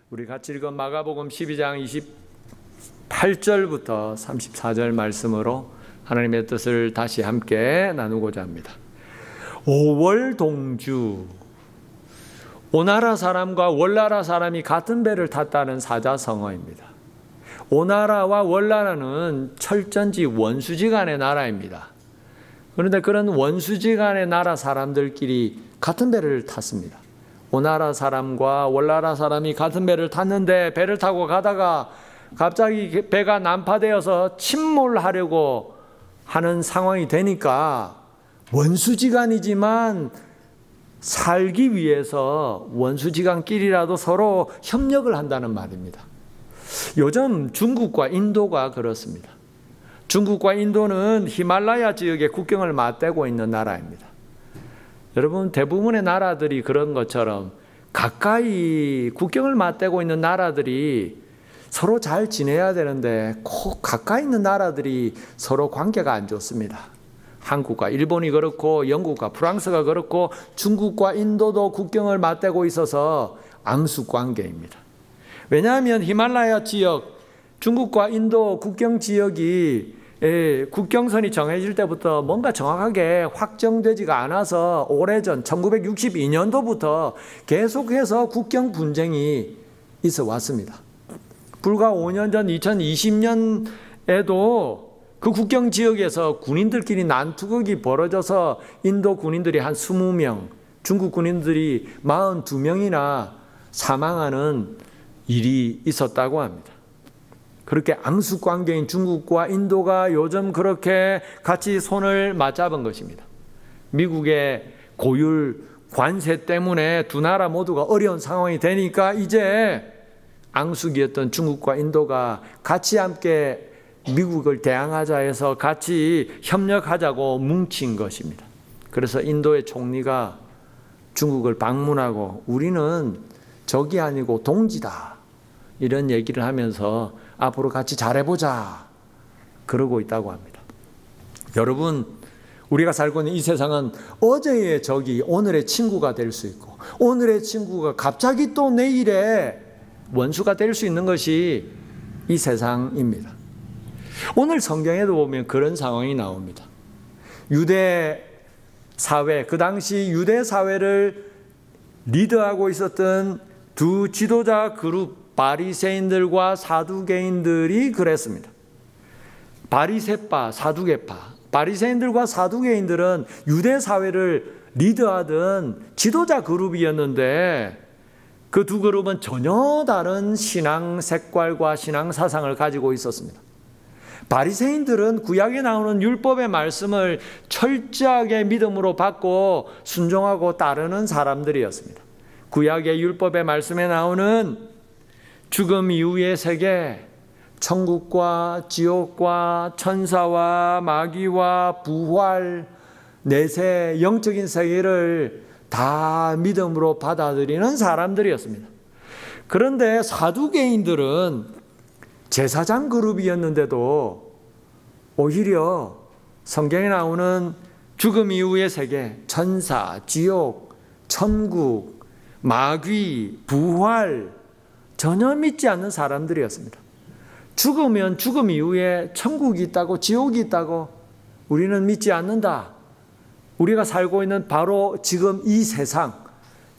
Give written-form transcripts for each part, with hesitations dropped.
우리 같이 읽은 마가복음 12장 28절부터 34절 말씀으로 하나님의 뜻을 다시 함께 나누고자 합니다. 5월 동주, 오나라 사람과 월나라 사람이 같은 배를 탔다는 사자성어입니다. 오나라와 월나라는 철전지 원수지간의 나라입니다. 그런데 그런 원수지간의 나라 사람들끼리 같은 배를 탔습니다. 오나라 사람과 월나라 사람이 같은 배를 탔는데 배를 타고 가다가 갑자기 배가 난파되어서 침몰하려고 하는 상황이 되니까 원수지간이지만 살기 위해서 원수지간끼리라도 서로 협력을 한다는 말입니다. 요즘 중국과 인도가 그렇습니다. 중국과 인도는 히말라야 지역의 국경을 맞대고 있는 나라입니다. 여러분, 대부분의 나라들이 그런 것처럼 가까이 국경을 맞대고 있는 나라들이 서로 잘 지내야 되는데 꼭 가까이 있는 나라들이 서로 관계가 안 좋습니다. 한국과 일본이 그렇고 영국과 프랑스가 그렇고 중국과 인도도 국경을 맞대고 있어서 앙숙관계입니다. 왜냐하면 히말라야 지역, 중국과 인도 국경 지역이 국경선이 정해질 때부터 뭔가 정확하게 확정되지가 않아서 오래전 1962년도부터 계속해서 국경 분쟁이 있어 왔습니다. 불과 5년 전 2020년에도 그 국경 지역에서 군인들끼리 난투극이 벌어져서 인도 군인들이 한 20명, 중국 군인들이 42명이나 사망하는 일이 있었다고 합니다. 그렇게 앙숙관계인 중국과 인도가 요즘 그렇게 같이 손을 맞잡은 것입니다. 미국의 고율 관세 때문에 두 나라 모두가 어려운 상황이 되니까 이제 앙숙이었던 중국과 인도가 같이 함께 미국을 대항하자 해서 같이 협력하자고 뭉친 것입니다. 그래서 인도의 총리가 중국을 방문하고 우리는 적이 아니고 동지다, 이런 얘기를 하면서 앞으로 같이 잘해보자 그러고 있다고 합니다. 여러분, 우리가 살고 있는 이 세상은 어제의 적이 오늘의 친구가 될 수 있고 오늘의 친구가 갑자기 또 내일의 원수가 될 수 있는 것이 이 세상입니다. 오늘 성경에도 보면 그런 상황이 나옵니다. 유대 사회, 그 당시 유대 사회를 리드하고 있었던 두 지도자 그룹, 바리새인들과 사두개인들이 그랬습니다. 바리새파, 사두개파. 바리새인들과 사두개인들은 유대 사회를 리드하던 지도자 그룹이었는데 그 두 그룹은 전혀 다른 신앙 색깔과 신앙 사상을 가지고 있었습니다. 바리새인들은 구약에 나오는 율법의 말씀을 철저하게 믿음으로 받고 순종하고 따르는 사람들이었습니다. 구약의 율법의 말씀에 나오는 죽음 이후의 세계, 천국과 지옥과 천사와 마귀와 부활, 내세, 영적인 세계를 다 믿음으로 받아들이는 사람들이었습니다. 그런데 사두개인들은 제사장 그룹이었는데도 오히려 성경에 나오는 죽음 이후의 세계, 천사, 지옥, 천국, 마귀, 부활 전혀 믿지 않는 사람들이었습니다. 죽으면 죽음 이후에 천국이 있다고, 지옥이 있다고 우리는 믿지 않는다. 우리가 살고 있는 바로 지금 이 세상,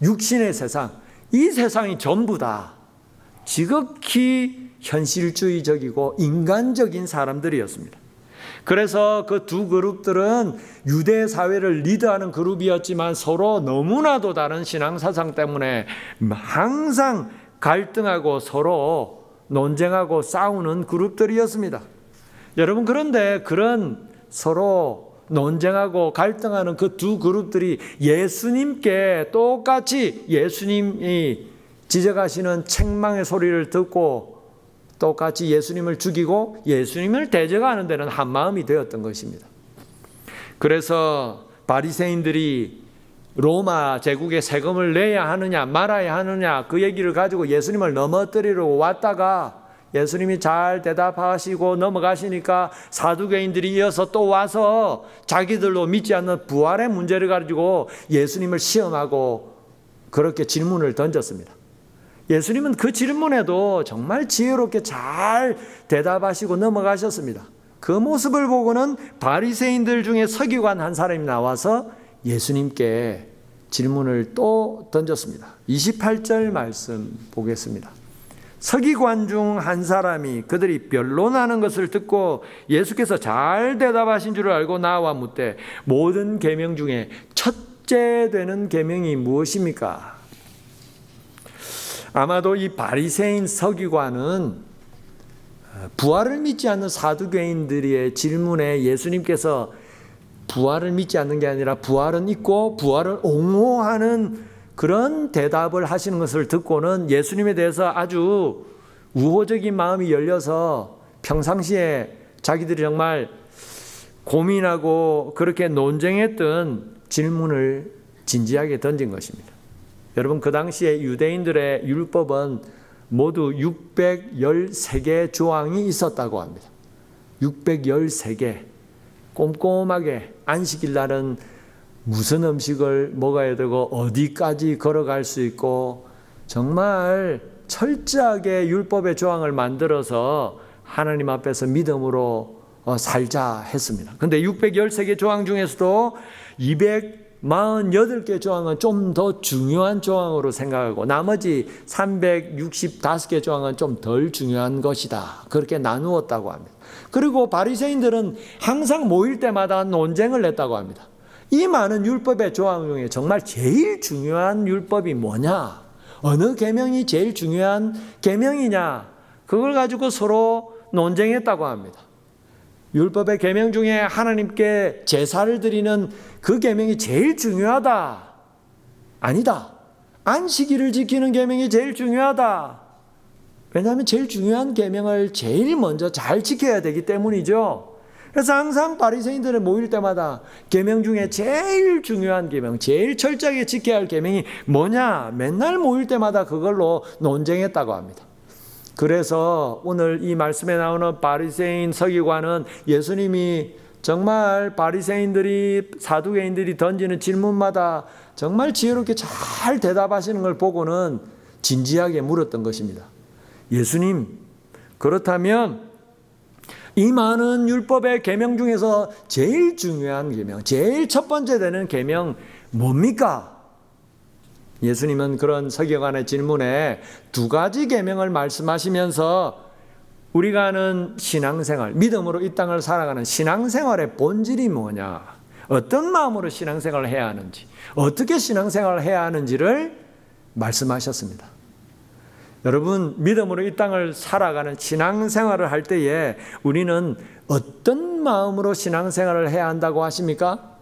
육신의 세상, 이 세상이 전부다. 지극히 현실주의적이고 인간적인 사람들이었습니다. 그래서 그 두 그룹들은 유대 사회를 리드하는 그룹이었지만 서로 너무나도 다른 신앙사상 때문에 항상 갈등하고 서로 논쟁하고 싸우는 그룹들이었습니다. 여러분, 그런데 그런 서로 논쟁하고 갈등하는 그 두 그룹들이 예수님께 똑같이 예수님이 지적하시는 책망의 소리를 듣고 똑같이 예수님을 죽이고 예수님을 대적하는 데는 한마음이 되었던 것입니다. 그래서 바리새인들이 로마 제국에 세금을 내야 하느냐 말아야 하느냐 그 얘기를 가지고 예수님을 넘어뜨리려고 왔다가 예수님이 잘 대답하시고 넘어가시니까 사두개인들이 이어서 또 와서 자기들도 믿지 않는 부활의 문제를 가지고 예수님을 시험하고 그렇게 질문을 던졌습니다. 예수님은 그 질문에도 정말 지혜롭게 잘 대답하시고 넘어가셨습니다. 그 모습을 보고는 바리새인들 중에 서기관 한 사람이 나와서 예수님께 질문을 또 던졌습니다. 28절 말씀 보겠습니다. 서기관 중 한 사람이 그들이 변론하는 것을 듣고 예수께서 잘 대답하신 줄 알고 나와 묻되 모든 계명 중에 첫째 되는 계명이 무엇입니까? 아마도 이 바리새인 서기관은 부활을 믿지 않는 사두개인들의 질문에 예수님께서 부활을 믿지 않는 게 아니라 부활은 있고 부활을 옹호하는 그런 대답을 하시는 것을 듣고는 예수님에 대해서 아주 우호적인 마음이 열려서 평상시에 자기들이 정말 고민하고 그렇게 논쟁했던 질문을 진지하게 던진 것입니다. 여러분, 그 당시에 유대인들의 율법은 모두 613개 조항이 있었다고 합니다. 613개. 꼼꼼하게 안식일 날은 무슨 음식을 먹어야 되고 어디까지 걸어갈 수 있고 정말 철저하게 율법의 조항을 만들어서 하나님 앞에서 믿음으로 살자 했습니다. 그런데 613개 조항 중에서도 248개 조항은 좀 더 중요한 조항으로 생각하고 나머지 365개 조항은 좀 덜 중요한 것이다. 그렇게 나누었다고 합니다. 그리고 바리새인들은 항상 모일 때마다 논쟁을 냈다고 합니다. 이 많은 율법의 조항 중에 정말 제일 중요한 율법이 뭐냐? 어느 계명이 제일 중요한 계명이냐? 그걸 가지고 서로 논쟁했다고 합니다. 율법의 계명 중에 하나님께 제사를 드리는 그 계명이 제일 중요하다. 아니다. 안식일을 지키는 계명이 제일 중요하다. 왜냐하면 제일 중요한 계명을 제일 먼저 잘 지켜야 되기 때문이죠. 그래서 항상 바리새인들은 모일 때마다 계명 중에 제일 중요한 계명, 제일 철저하게 지켜야 할 계명이 뭐냐? 맨날 모일 때마다 그걸로 논쟁했다고 합니다. 그래서 오늘 이 말씀에 나오는 바리새인 서기관은 예수님이 정말 바리새인들이 사두개인들이 던지는 질문마다 정말 지혜롭게 잘 대답하시는 걸 보고는 진지하게 물었던 것입니다. 예수님, 그렇다면 이 많은 율법의 계명 중에서 제일 중요한 계명, 제일 첫 번째 되는 계명 뭡니까? 예수님은 그런 서기관의 질문에 두 가지 계명을 말씀하시면서 우리가 하는 신앙생활, 믿음으로 이 땅을 살아가는 신앙생활의 본질이 뭐냐, 어떤 마음으로 신앙생활을 해야 하는지, 어떻게 신앙생활을 해야 하는지를 말씀하셨습니다. 여러분, 믿음으로 이 땅을 살아가는 신앙생활을 할 때에 우리는 어떤 마음으로 신앙생활을 해야 한다고 하십니까?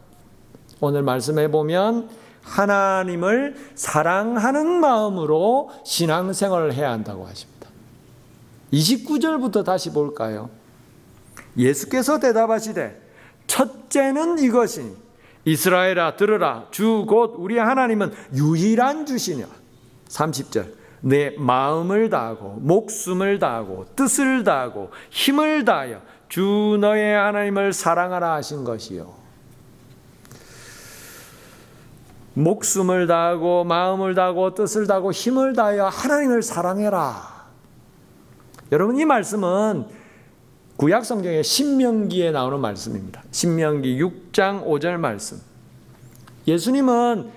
오늘 말씀해 보면 하나님을 사랑하는 마음으로 신앙생활을 해야 한다고 하십니다. 29절부터 다시 볼까요? 예수께서 대답하시되 첫째는 이것이니 이스라엘아 들으라, 주 곧 우리 하나님은 유일한 주시냐. 30절 내 마음을 다하고 목숨을 다하고 뜻을 다하고 힘을 다하여 주 너의 하나님을 사랑하라 하신 것이요. 목숨을 다하고 마음을 다하고 뜻을 다하고 힘을 다하여 하나님을 사랑해라. 여러분, 이 말씀은 구약 성경의 신명기에 나오는 말씀입니다. 신명기 6장 5절 말씀. 예수님은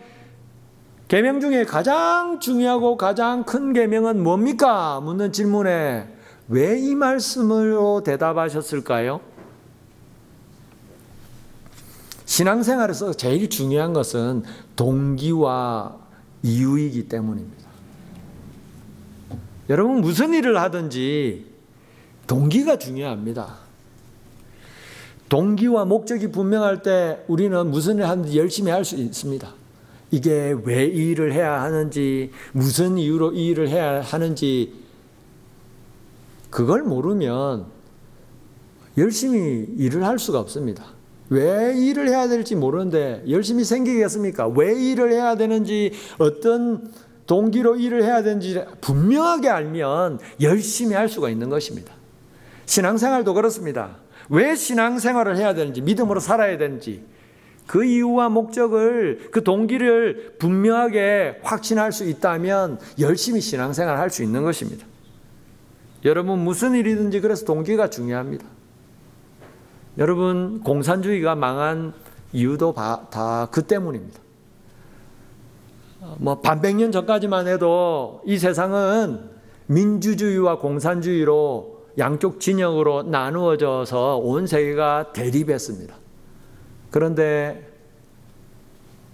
계명 중에 가장 중요하고 가장 큰 계명은 뭡니까? 묻는 질문에 왜 이 말씀으로 대답하셨을까요? 신앙생활에서 제일 중요한 것은 동기와 이유이기 때문입니다. 여러분, 무슨 일을 하든지 동기가 중요합니다. 동기와 목적이 분명할 때 우리는 무슨 일을 하든지 열심히 할 수 있습니다. 이게 왜 이 일을 해야 하는지, 무슨 이유로 이 일을 해야 하는지 그걸 모르면 열심히 일을 할 수가 없습니다. 왜 일을 해야 될지 모르는데 열심히 생기겠습니까? 왜 일을 해야 되는지, 어떤 동기로 일을 해야 되는지 분명하게 알면 열심히 할 수가 있는 것입니다. 신앙생활도 그렇습니다. 왜 신앙생활을 해야 되는지, 믿음으로 살아야 되는지 그 이유와 목적을, 그 동기를 분명하게 확신할 수 있다면 열심히 신앙생활을 할 수 있는 것입니다. 여러분, 무슨 일이든지 그래서 동기가 중요합니다. 여러분, 공산주의가 망한 이유도 다 그 때문입니다. 반백년 전까지만 해도 이 세상은 민주주의와 공산주의로 양쪽 진영으로 나누어져서 온 세계가 대립했습니다. 그런데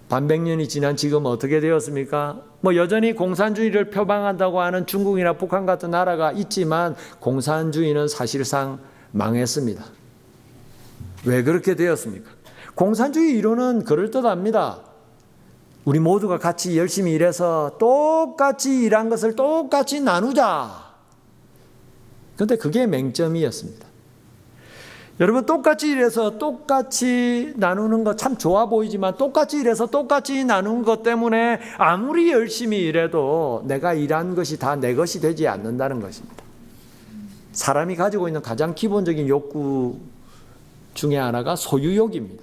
반백년이 지난 지금 어떻게 되었습니까? 여전히 공산주의를 표방한다고 하는 중국이나 북한 같은 나라가 있지만 공산주의는 사실상 망했습니다. 왜 그렇게 되었습니까? 공산주의 이론은 그럴듯합니다. 우리 모두가 같이 열심히 일해서 똑같이 일한 것을 똑같이 나누자. 그런데 그게 맹점이었습니다. 여러분, 똑같이 일해서 똑같이 나누는 거 참 좋아 보이지만 똑같이 일해서 똑같이 나눈 것 때문에 아무리 열심히 일해도 내가 일한 것이 다 내 것이 되지 않는다는 것입니다. 사람이 가지고 있는 가장 기본적인 욕구 중에 하나가 소유욕입니다.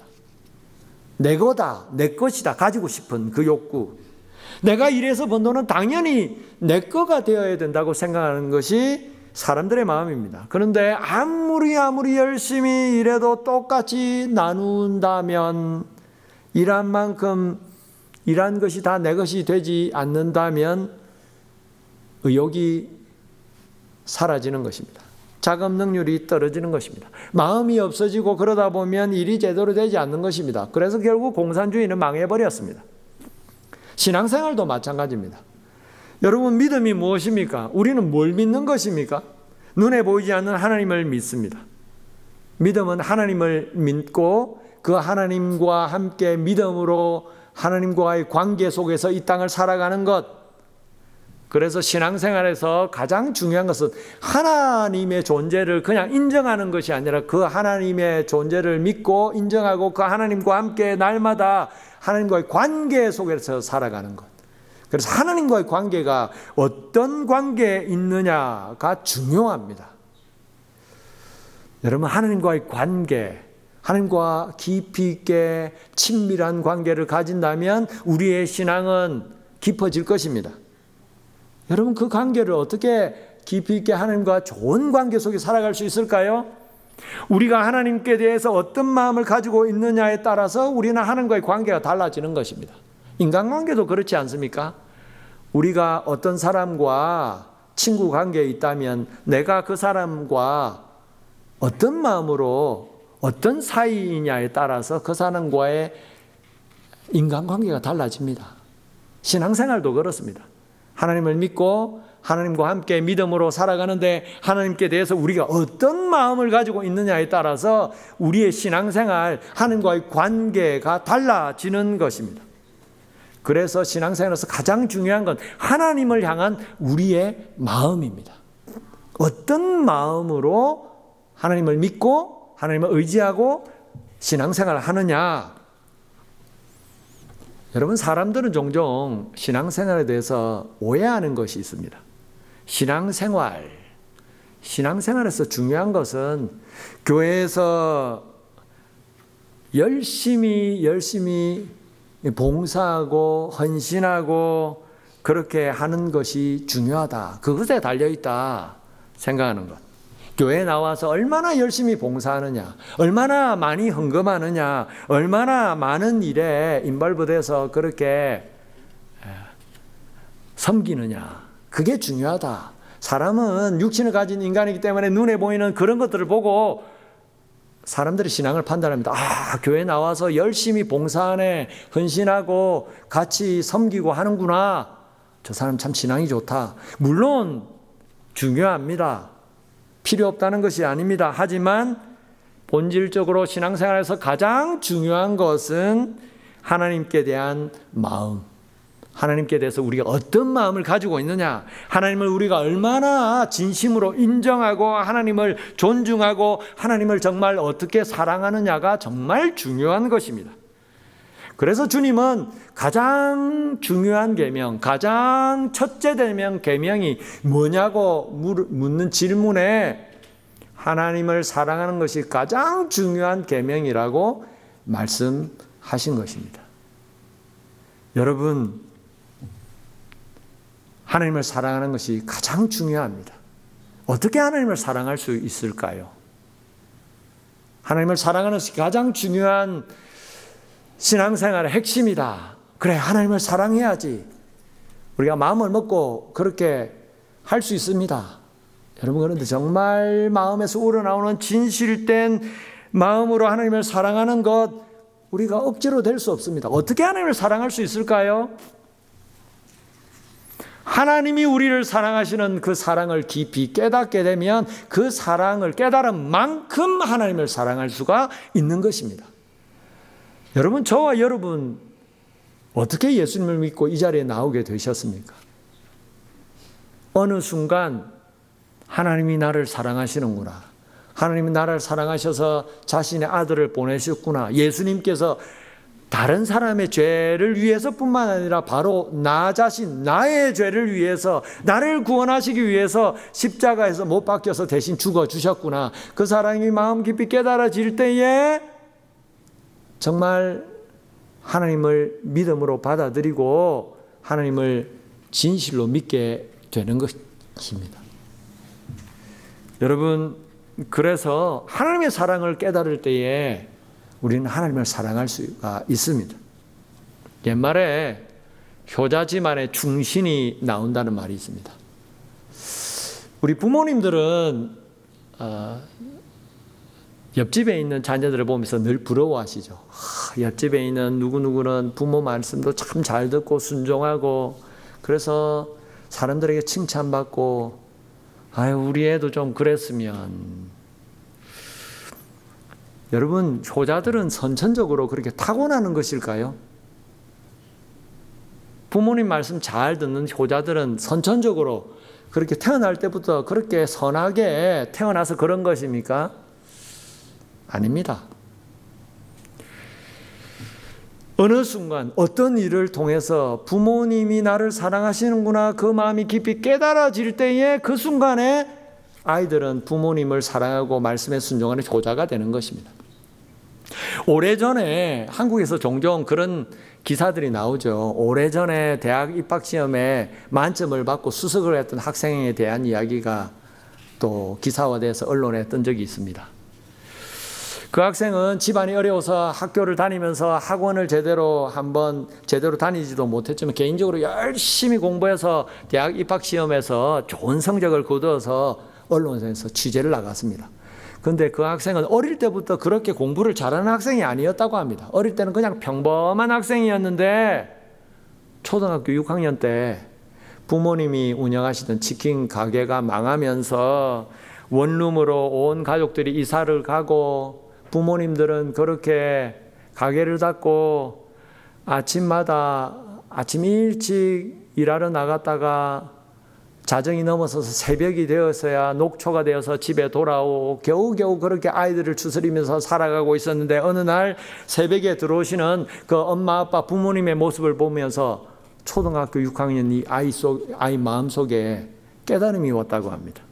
내 거다, 내 것이다, 가지고 싶은 그 욕구. 내가 일해서 번 돈은 당연히 내 거가 되어야 된다고 생각하는 것이 사람들의 마음입니다. 그런데 아무리 열심히 일해도 똑같이 나눈다면, 일한 만큼 일한 것이 다 내 것이 되지 않는다면 의욕이 사라지는 것입니다. 자금 능률이 떨어지는 것입니다. 마음이 없어지고 그러다 보면 일이 제대로 되지 않는 것입니다. 그래서 결국 공산주의는 망해버렸습니다. 신앙생활도 마찬가지입니다. 여러분, 믿음이 무엇입니까? 우리는 뭘 믿는 것입니까? 눈에 보이지 않는 하나님을 믿습니다. 믿음은 하나님을 믿고 그 하나님과 함께 믿음으로 하나님과의 관계 속에서 이 땅을 살아가는 것. 그래서 신앙생활에서 가장 중요한 것은 하나님의 존재를 그냥 인정하는 것이 아니라 그 하나님의 존재를 믿고 인정하고 그 하나님과 함께 날마다 하나님과의 관계 속에서 살아가는 것. 그래서 하나님과의 관계가 어떤 관계에 있느냐가 중요합니다. 여러분, 하나님과의 관계, 하나님과 깊이 있게 친밀한 관계를 가진다면 우리의 신앙은 깊어질 것입니다. 여러분, 그 관계를 어떻게 깊이 있게 하나님과 좋은 관계 속에 살아갈 수 있을까요? 우리가 하나님께 대해서 어떤 마음을 가지고 있느냐에 따라서 우리는 하나님과의 관계가 달라지는 것입니다. 인간관계도 그렇지 않습니까? 우리가 어떤 사람과 친구 관계에 있다면 내가 그 사람과 어떤 마음으로 어떤 사이이냐에 따라서 그 사람과의 인간관계가 달라집니다. 신앙생활도 그렇습니다. 하나님을 믿고 하나님과 함께 믿음으로 살아가는데 하나님께 대해서 우리가 어떤 마음을 가지고 있느냐에 따라서 우리의 신앙생활, 하나님과의 관계가 달라지는 것입니다. 그래서 신앙생활에서 가장 중요한 건 하나님을 향한 우리의 마음입니다. 어떤 마음으로 하나님을 믿고 하나님을 의지하고 신앙생활을 하느냐. 여러분, 사람들은 종종 신앙생활에 대해서 오해하는 것이 있습니다. 신앙생활에서 중요한 것은 교회에서 열심히 봉사하고 헌신하고 그렇게 하는 것이 중요하다. 그것에 달려있다 생각하는 것. 교회에 나와서 얼마나 열심히 봉사하느냐, 얼마나 많이 헌금하느냐, 얼마나 많은 일에 인벌브돼서 그렇게 섬기느냐, 그게 중요하다. 사람은 육신을 가진 인간이기 때문에 눈에 보이는 그런 것들을 보고 사람들이 신앙을 판단합니다. 아, 교회 나와서 열심히 봉사하네, 헌신하고 같이 섬기고 하는구나. 저 사람 참 신앙이 좋다. 물론 중요합니다. 필요 없다는 것이 아닙니다. 하지만 본질적으로 신앙생활에서 가장 중요한 것은 하나님께 대한 마음, 하나님께 대해서 우리가 어떤 마음을 가지고 있느냐, 하나님을 우리가 얼마나 진심으로 인정하고 하나님을 존중하고 하나님을 정말 어떻게 사랑하느냐가 정말 중요한 것입니다. 그래서 주님은 가장 중요한 계명, 가장 첫째 계명이 뭐냐고 묻는 질문에 하나님을 사랑하는 것이 가장 중요한 계명이라고 말씀하셨습니다. 하신 것입니다. 여러분, 하나님을 사랑하는 것이 가장 중요합니다. 어떻게 하나님을 사랑할 수 있을까요? 하나님을 사랑하는 것이 가장 중요한 신앙생활의 핵심이다. 그래, 하나님을 사랑해야지. 우리가 마음을 먹고 그렇게 할 수 있습니다. 여러분, 그런데 정말 마음에서 우러나오는 진실된 마음으로 하나님을 사랑하는 것, 우리가 억지로 될 수 없습니다. 어떻게 하나님을 사랑할 수 있을까요? 하나님이 우리를 사랑하시는 그 사랑을 깊이 깨닫게 되면 그 사랑을 깨달은 만큼 하나님을 사랑할 수가 있는 것입니다. 여러분, 저와 여러분 어떻게 예수님을 믿고 이 자리에 나오게 되셨습니까? 어느 순간 하나님이 나를 사랑하시는구나. 하나님이 나를 사랑하셔서 자신의 아들을 보내셨구나. 예수님께서 다른 사람의 죄를 위해서뿐만 아니라 바로 나 자신, 나의 죄를 위해서, 나를 구원하시기 위해서 십자가에서 못 박혀서 대신 죽어주셨구나. 그 사랑이 마음 깊이 깨달아질 때에 정말 하나님을 믿음으로 받아들이고 하나님을 진실로 믿게 되는 것입니다. 여러분, 그래서 하나님의 사랑을 깨달을 때에 우리는 하나님을 사랑할 수가 있습니다. 옛말에 효자 집안의 충신이 나온다는 말이 있습니다. 우리 부모님들은 옆집에 있는 자녀들을 보면서 늘 부러워하시죠. 옆집에 있는 누구누구는 부모 말씀도 참 잘 듣고 순종하고, 그래서 사람들에게 칭찬받고, 아유, 우리 애도 좀 그랬으면. 여러분, 효자들은 선천적으로 그렇게 타고나는 것일까요? 부모님 말씀 잘 듣는 효자들은 선천적으로 그렇게 태어날 때부터 그렇게 선하게 태어나서 그런 것입니까? 아닙니다. 어느 순간 어떤 일을 통해서 부모님이 나를 사랑하시는구나, 그 마음이 깊이 깨달아질 때에 그 순간에 아이들은 부모님을 사랑하고 말씀에 순종하는 효자가 되는 것입니다. 오래전에 한국에서 종종 그런 기사들이 나오죠. 오래전에 대학 입학시험에 만점을 받고 수석을 했던 학생에 대한 이야기가 또 기사화돼서 언론에 뜬 적이 있습니다. 그 학생은 집안이 어려워서 학교를 다니면서 학원을 제대로 다니지도 못했지만 개인적으로 열심히 공부해서 대학 입학시험에서 좋은 성적을 거두어서 언론에서 취재를 나갔습니다. 그런데 그 학생은 어릴 때부터 그렇게 공부를 잘하는 학생이 아니었다고 합니다. 어릴 때는 그냥 평범한 학생이었는데 초등학교 6학년 때 부모님이 운영하시던 치킨 가게가 망하면서 원룸으로 온 가족들이 이사를 가고, 부모님들은 그렇게 가게를 닫고 아침마다 아침 일찍 일하러 나갔다가 자정이 넘어서서 새벽이 되어서야 녹초가 되어서 집에 돌아오고 겨우겨우 그렇게 아이들을 추스리면서 살아가고 있었는데, 어느 날 새벽에 들어오시는 그 엄마 아빠 부모님의 모습을 보면서 초등학교 6학년 이 아이 마음속에 깨달음이 왔다고 합니다.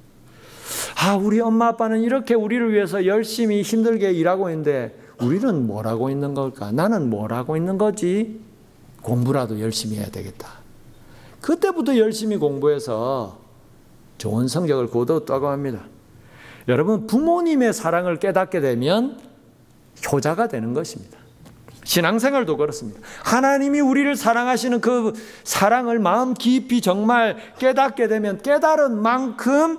우리 엄마 아빠는 이렇게 우리를 위해서 열심히 힘들게 일하고 있는데 우리는 뭘 하고 있는 걸까? 나는 뭘 하고 있는 거지? 공부라도 열심히 해야 되겠다. 그때부터 열심히 공부해서 좋은 성적을 거두었다고 합니다. 여러분, 부모님의 사랑을 깨닫게 되면 효자가 되는 것입니다. 신앙생활도 그렇습니다. 하나님이 우리를 사랑하시는 그 사랑을 마음 깊이 정말 깨닫게 되면 깨달은 만큼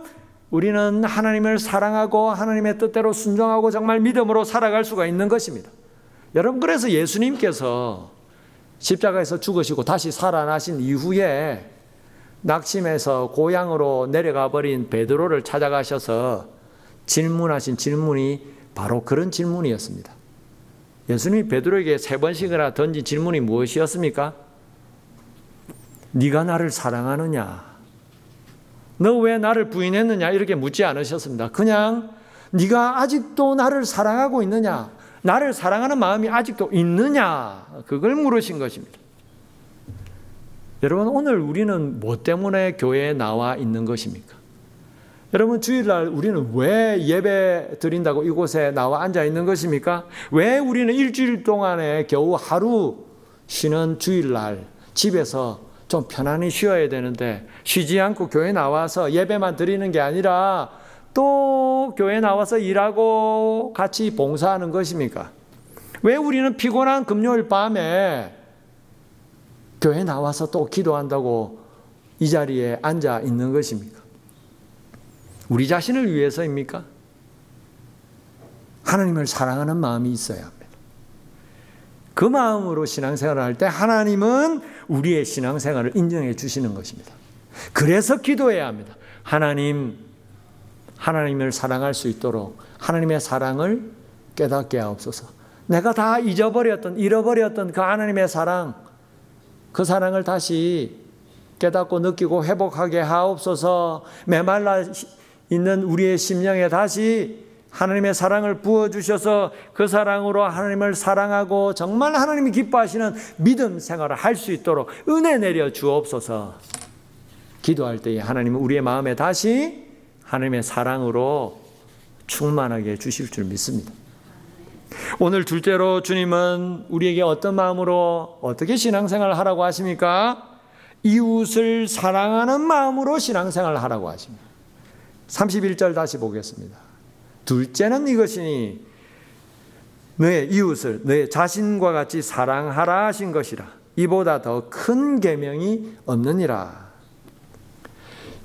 우리는 하나님을 사랑하고 하나님의 뜻대로 순종하고 정말 믿음으로 살아갈 수가 있는 것입니다. 여러분, 그래서 예수님께서 십자가에서 죽으시고 다시 살아나신 이후에 낙심해서 고향으로 내려가 버린 베드로를 찾아가셔서 질문하신 질문이 바로 그런 질문이었습니다. 예수님이 베드로에게 3번씩이나 던진 질문이 무엇이었습니까? 네가 나를 사랑하느냐? 너 왜 나를 부인했느냐? 이렇게 묻지 않으셨습니다. 그냥 네가 아직도 나를 사랑하고 있느냐? 나를 사랑하는 마음이 아직도 있느냐? 그걸 물으신 것입니다. 여러분, 오늘 우리는 뭐 때문에 교회에 나와 있는 것입니까? 여러분, 주일날 우리는 왜 예배 드린다고 이곳에 나와 앉아 있는 것입니까? 왜 우리는 일주일 동안에 겨우 하루 쉬는 주일날 집에서 좀 편안히 쉬어야 되는데 쉬지 않고 교회 나와서 예배만 드리는 게 아니라 또 교회 나와서 일하고 같이 봉사하는 것입니까? 왜 우리는 피곤한 금요일 밤에 교회 나와서 또 기도한다고 이 자리에 앉아 있는 것입니까? 우리 자신을 위해서입니까? 하나님을 사랑하는 마음이 있어야 합니다. 그 마음으로 신앙생활을 할 때 하나님은 우리의 신앙생활을 인정해 주시는 것입니다. 그래서 기도해야 합니다. 하나님을 사랑할 수 있도록 하나님의 사랑을 깨닫게 하옵소서. 내가 다 잃어버렸던 그 하나님의 사랑, 그 사랑을 다시 깨닫고 느끼고 회복하게 하옵소서. 메말라 있는 우리의 심령에 다시 하나님의 사랑을 부어주셔서 그 사랑으로 하나님을 사랑하고 정말 하나님이 기뻐하시는 믿음 생활을 할 수 있도록 은혜 내려 주옵소서. 기도할 때에 하나님은 우리의 마음에 다시 하나님의 사랑으로 충만하게 주실 줄 믿습니다. 오늘 둘째로 주님은 우리에게 어떤 마음으로 어떻게 신앙생활을 하라고 하십니까? 이웃을 사랑하는 마음으로 신앙생활을 하라고 하십니다. 31절 다시 보겠습니다. 둘째는 이것이니 너의 이웃을 너의 자신과 같이 사랑하라 하신 것이라. 이보다 더 큰 계명이 없느니라.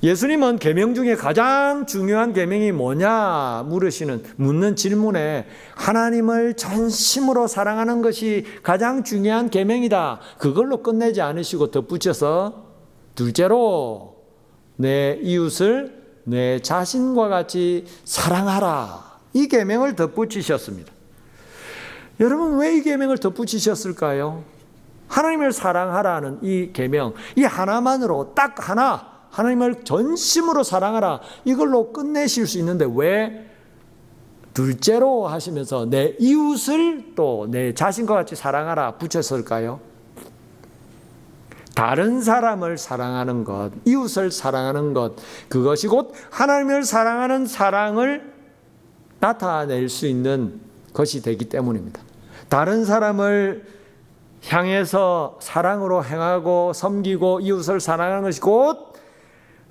예수님은 계명 중에 가장 중요한 계명이 뭐냐 묻는 질문에 하나님을 전심으로 사랑하는 것이 가장 중요한 계명이다. 그걸로 끝내지 않으시고 덧붙여서 둘째로 내 이웃을 내 자신과 같이 사랑하라. 이 계명을 덧붙이셨습니다. 여러분, 왜 이 계명을 덧붙이셨을까요? 하나님을 사랑하라는 이 계명, 이 하나만으로 딱 하나, 하나님을 전심으로 사랑하라, 이걸로 끝내실 수 있는데 왜 둘째로 하시면서 내 이웃을 또 내 자신과 같이 사랑하라 붙였을까요? 다른 사람을 사랑하는 것, 이웃을 사랑하는 것, 그것이 곧 하나님을 사랑하는 사랑을 나타낼 수 있는 것이 되기 때문입니다. 다른 사람을 향해서 사랑으로 행하고 섬기고 이웃을 사랑하는 것이 곧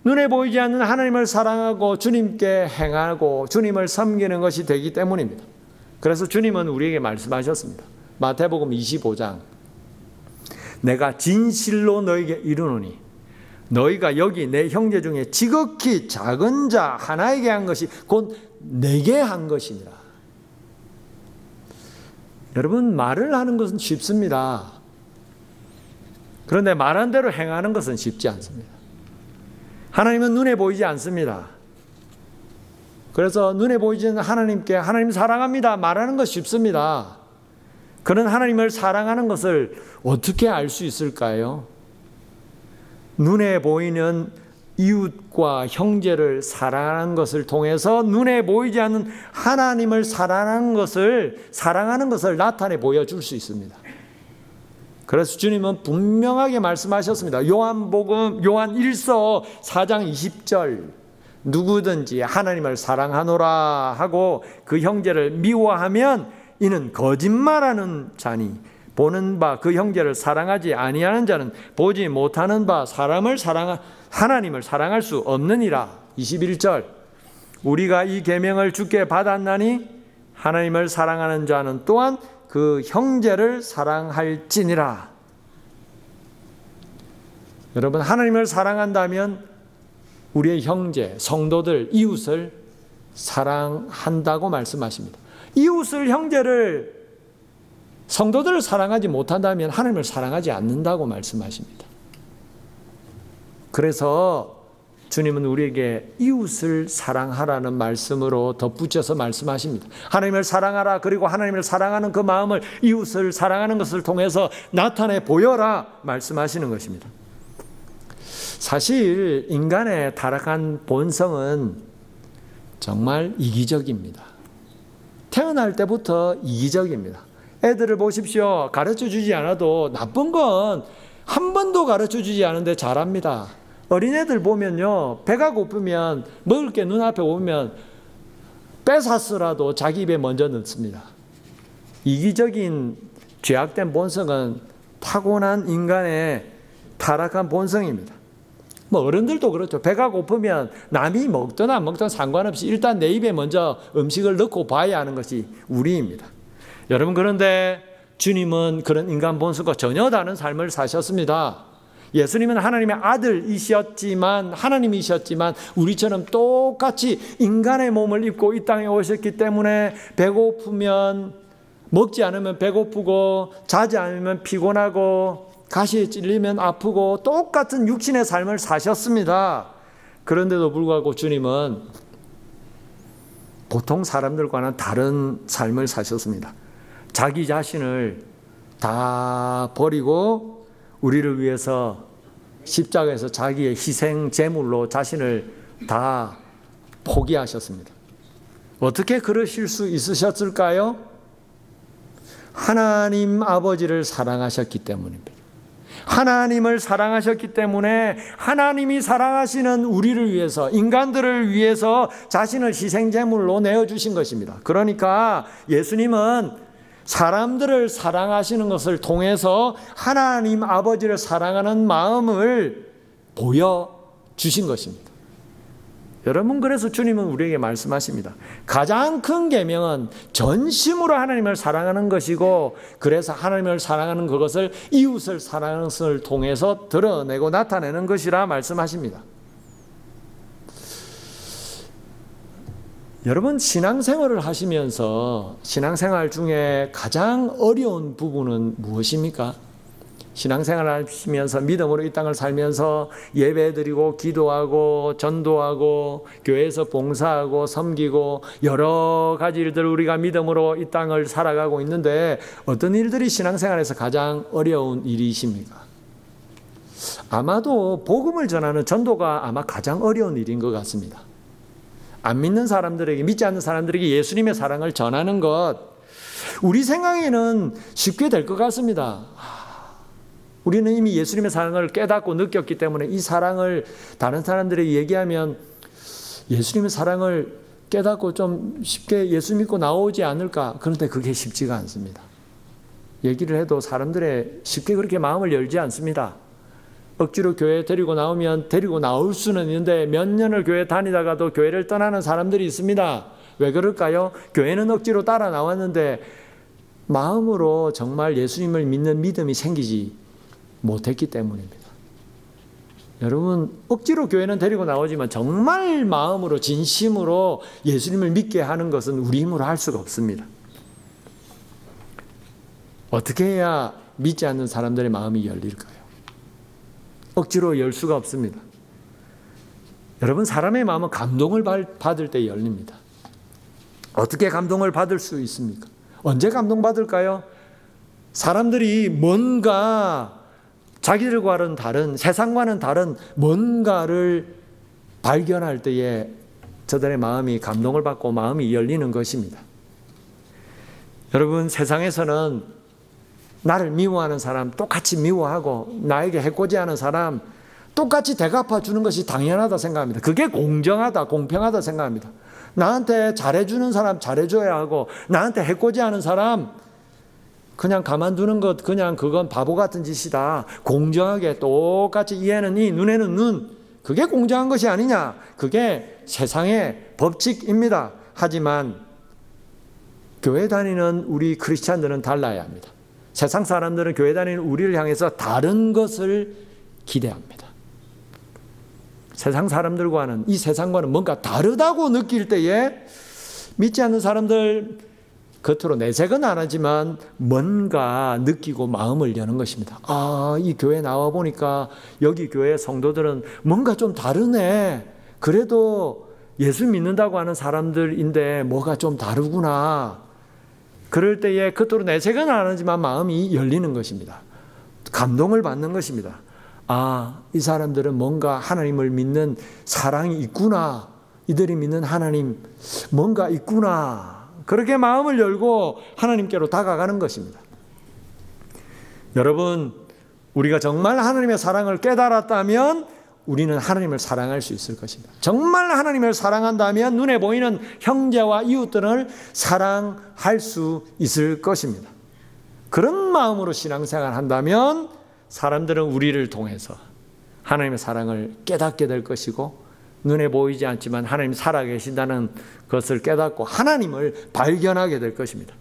눈에 보이지 않는 하나님을 사랑하고 주님께 행하고 주님을 섬기는 것이 되기 때문입니다. 그래서 주님은 우리에게 말씀하셨습니다. 마태복음 25장 내가 진실로 너에게 이르노니 너희가 여기 내 형제 중에 지극히 작은 자 하나에게 한 것이 곧 내게 한 것이니라. 여러분, 말을 하는 것은 쉽습니다. 그런데 말한 대로 행하는 것은 쉽지 않습니다. 하나님은 눈에 보이지 않습니다. 그래서 눈에 보이지 않는 하나님께 하나님 사랑합니다 말하는 것 쉽습니다. 그런 하나님을 사랑하는 것을 어떻게 알 수 있을까요? 눈에 보이는 이웃과 형제를 사랑하는 것을 통해서 눈에 보이지 않는 하나님을 사랑하는 것을 나타내 보여줄 수 있습니다. 그래서 주님은 분명하게 말씀하셨습니다. 요한 1서 4장 20절 누구든지 하나님을 사랑하노라 하고 그 형제를 미워하면 이는 거짓말하는 자니 보는 바 그 형제를 사랑하지 아니하는 자는 보지 못하는 바 하나님을 사랑할 수 없느니라. 21절 우리가 이 계명을 주께 받았나니 하나님을 사랑하는 자는 또한 그 형제를 사랑할지니라. 여러분, 하나님을 사랑한다면 우리의 형제, 성도들, 이웃을 사랑한다고 말씀하십니다. 이웃을, 형제를, 성도들을 사랑하지 못한다면 하나님을 사랑하지 않는다고 말씀하십니다. 그래서 주님은 우리에게 이웃을 사랑하라는 말씀으로 덧붙여서 말씀하십니다. 하나님을 사랑하라. 그리고 하나님을 사랑하는 그 마음을 이웃을 사랑하는 것을 통해서 나타내 보여라 말씀하시는 것입니다. 사실 인간의 타락한 본성은 정말 이기적입니다. 태어날 때부터 이기적입니다. 애들을 보십시오. 가르쳐 주지 않아도 나쁜 건 한 번도 가르쳐 주지 않은데 잘합니다. 어린애들 보면요, 배가 고프면 먹을 게 눈앞에 오면 뺏었으라도 자기 입에 먼저 넣습니다. 이기적인 죄악된 본성은 타고난 인간의 타락한 본성입니다. 뭐 어른들도 그렇죠. 배가 고프면 남이 먹든 안 먹든 상관없이 일단 내 입에 먼저 음식을 넣고 봐야 하는 것이 우리입니다. 여러분, 그런데 주님은 그런 인간 본성과 전혀 다른 삶을 사셨습니다. 예수님은 하나님의 아들이셨지만, 하나님이셨지만 우리처럼 똑같이 인간의 몸을 입고 이 땅에 오셨기 때문에 배고프면, 먹지 않으면 배고프고, 자지 않으면 피곤하고, 가시에 찔리면 아프고, 똑같은 육신의 삶을 사셨습니다. 그런데도 불구하고 주님은 보통 사람들과는 다른 삶을 사셨습니다. 자기 자신을 다 버리고 우리를 위해서 십자가에서 자기의 희생 제물로 자신을 다 포기하셨습니다. 어떻게 그러실 수 있으셨을까요? 하나님 아버지를 사랑하셨기 때문입니다. 하나님을 사랑하셨기 때문에 하나님이 사랑하시는 우리를 위해서, 인간들을 위해서 자신을 희생제물로 내어주신 것입니다. 그러니까 예수님은 사람들을 사랑하시는 것을 통해서 하나님 아버지를 사랑하는 마음을 보여주신 것입니다. 여러분, 그래서 주님은 우리에게 말씀하십니다. 가장 큰 계명은 전심으로 하나님을 사랑하는 것이고, 그래서 하나님을 사랑하는 그것을 이웃을 사랑하는 것을 통해서 드러내고 나타내는 것이라 말씀하십니다. 여러분, 신앙생활을 하시면서 신앙생활 중에 가장 어려운 부분은 무엇입니까? 신앙생활을 하시면서 믿음으로 이 땅을 살면서 예배드리고 기도하고 전도하고 교회에서 봉사하고 섬기고 여러 가지 일들 우리가 믿음으로 이 땅을 살아가고 있는데 어떤 일들이 신앙생활에서 가장 어려운 일이십니까? 아마도 복음을 전하는 전도가 아마 가장 어려운 일인 것 같습니다. 안 믿는 사람들에게, 믿지 않는 사람들에게 예수님의 사랑을 전하는 것, 우리 생각에는 쉽게 될 것 같습니다. 우리는 이미 예수님의 사랑을 깨닫고 느꼈기 때문에 이 사랑을 다른 사람들에게 얘기하면 예수님의 사랑을 깨닫고 좀 쉽게 예수 믿고 나오지 않을까? 그런데 그게 쉽지가 않습니다. 얘기를 해도 사람들의 쉽게 그렇게 마음을 열지 않습니다. 억지로 교회에 데리고 나오면 데리고 나올 수는 있는데 몇 년을 교회 다니다가도 교회를 떠나는 사람들이 있습니다. 왜 그럴까요? 교회는 억지로 따라 나왔는데 마음으로 정말 예수님을 믿는 믿음이 생기지 못했기 때문입니다. 여러분, 억지로 교회는 데리고 나오지만 정말 마음으로 진심으로 예수님을 믿게 하는 것은 우리 힘으로 할 수가 없습니다. 어떻게 해야 믿지 않는 사람들의 마음이 열릴까요? 억지로 열 수가 없습니다. 여러분, 사람의 마음은 감동을 받을 때 열립니다. 어떻게 감동을 받을 수 있습니까? 언제 감동받을까요? 사람들이 뭔가 자기들과는 다른, 세상과는 다른 뭔가를 발견할 때에 저들의 마음이 감동을 받고 마음이 열리는 것입니다. 여러분, 세상에서는 나를 미워하는 사람 똑같이 미워하고 나에게 해코지하는 사람 똑같이 대갚아 주는 것이 당연하다 생각합니다. 그게 공정하다, 공평하다 생각합니다. 나한테 잘해주는 사람 잘해줘야 하고 나한테 해코지하는 사람 그냥 가만두는 것, 그냥 그건 바보 같은 짓이다. 공정하게 똑같이 이에는 이, 눈에는 눈. 그게 공정한 것이 아니냐. 그게 세상의 법칙입니다. 하지만 교회 다니는 우리 크리스찬들은 달라야 합니다. 세상 사람들은 교회 다니는 우리를 향해서 다른 것을 기대합니다. 세상 사람들과는, 이 세상과는 뭔가 다르다고 느낄 때에 믿지 않는 사람들 겉으로 내색은 안 하지만 뭔가 느끼고 마음을 여는 것입니다. 아, 이 교회 나와 보니까 여기 교회 성도들은 뭔가 좀 다르네. 그래도 예수 믿는다고 하는 사람들인데 뭐가 좀 다르구나. 그럴 때에 겉으로 내색은 안 하지만 마음이 열리는 것입니다. 감동을 받는 것입니다. 아, 이 사람들은 뭔가 하나님을 믿는 사랑이 있구나. 이들이 믿는 하나님 뭔가 있구나. 그렇게 마음을 열고 하나님께로 다가가는 것입니다. 여러분, 우리가 정말 하나님의 사랑을 깨달았다면 우리는 하나님을 사랑할 수 있을 것입니다. 정말 하나님을 사랑한다면 눈에 보이는 형제와 이웃들을 사랑할 수 있을 것입니다. 그런 마음으로 신앙생활을 한다면 사람들은 우리를 통해서 하나님의 사랑을 깨닫게 될 것이고, 눈에 보이지 않지만 하나님 살아계신다는 것을 깨닫고 하나님을 발견하게 될 것입니다.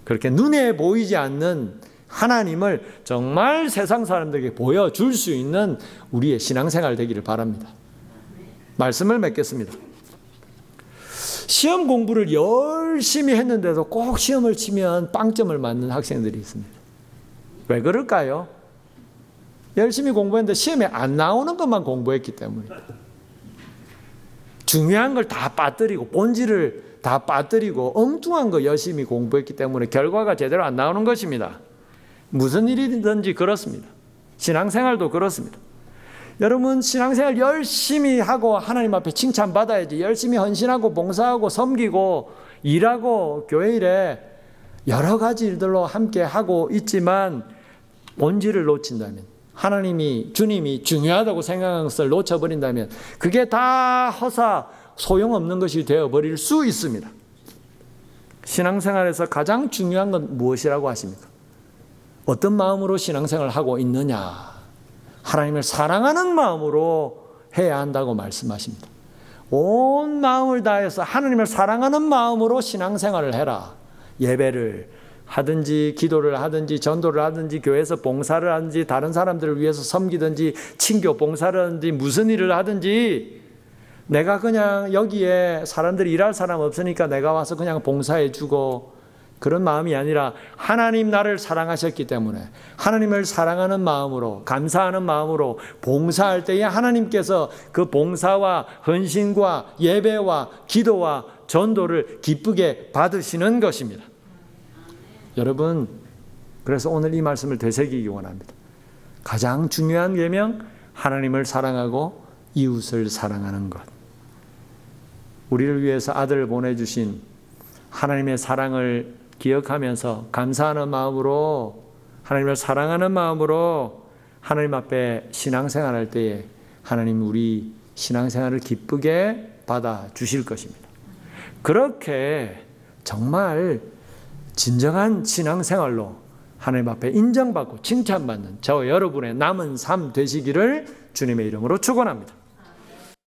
그렇게 눈에 보이지 않는 하나님을 정말 세상 사람들에게 보여줄 수 있는 우리의 신앙생활 되기를 바랍니다. 말씀을 맺겠습니다. 시험 공부를 열심히 했는데도 꼭 시험을 치면 빵점을 맞는 학생들이 있습니다. 왜 그럴까요? 열심히 공부했는데 시험에 안 나오는 것만 공부했기 때문입니다. 중요한 걸 다 빠뜨리고 본질을 다 빠뜨리고 엉뚱한 거 열심히 공부했기 때문에 결과가 제대로 안 나오는 것입니다. 무슨 일이든지 그렇습니다. 신앙생활도 그렇습니다. 여러분, 신앙생활 열심히 하고 하나님 앞에 칭찬받아야지. 열심히 헌신하고 봉사하고 섬기고 일하고 교회 일에 여러 가지 일들로 함께 하고 있지만 본질을 놓친다면, 하나님이 주님이 중요하다고 생각하는 것을 놓쳐버린다면 그게 다 허사 소용없는 것이 되어버릴 수 있습니다. 신앙생활에서 가장 중요한 건 무엇이라고 하십니까? 어떤 마음으로 신앙생활을 하고 있느냐? 하나님을 사랑하는 마음으로 해야 한다고 말씀하십니다. 온 마음을 다해서 하나님을 사랑하는 마음으로 신앙생활을 해라. 예배를 하든지 기도를 하든지 전도를 하든지 교회에서 봉사를 하든지 다른 사람들을 위해서 섬기든지 친교 봉사를 하든지 무슨 일을 하든지, 내가 그냥 여기에 사람들이 일할 사람 없으니까 내가 와서 그냥 봉사해 주고 그런 마음이 아니라, 하나님 나를 사랑하셨기 때문에 하나님을 사랑하는 마음으로 감사하는 마음으로 봉사할 때에 하나님께서 그 봉사와 헌신과 예배와 기도와 전도를 기쁘게 받으시는 것입니다. 여러분, 그래서 오늘 이 말씀을 되새기기 원합니다. 가장 중요한 계명, 하나님을 사랑하고 이웃을 사랑하는 것. 우리를 위해서 아들을 보내주신 하나님의 사랑을 기억하면서 감사하는 마음으로, 하나님을 사랑하는 마음으로 하나님 앞에 신앙생활할 때에 하나님 우리 신앙생활을 기쁘게 받아 주실 것입니다. 그렇게 정말 진정한 신앙생활로 하나님 앞에 인정받고 칭찬받는 저와 여러분의 남은 삶 되시기를 주님의 이름으로 축원합니다.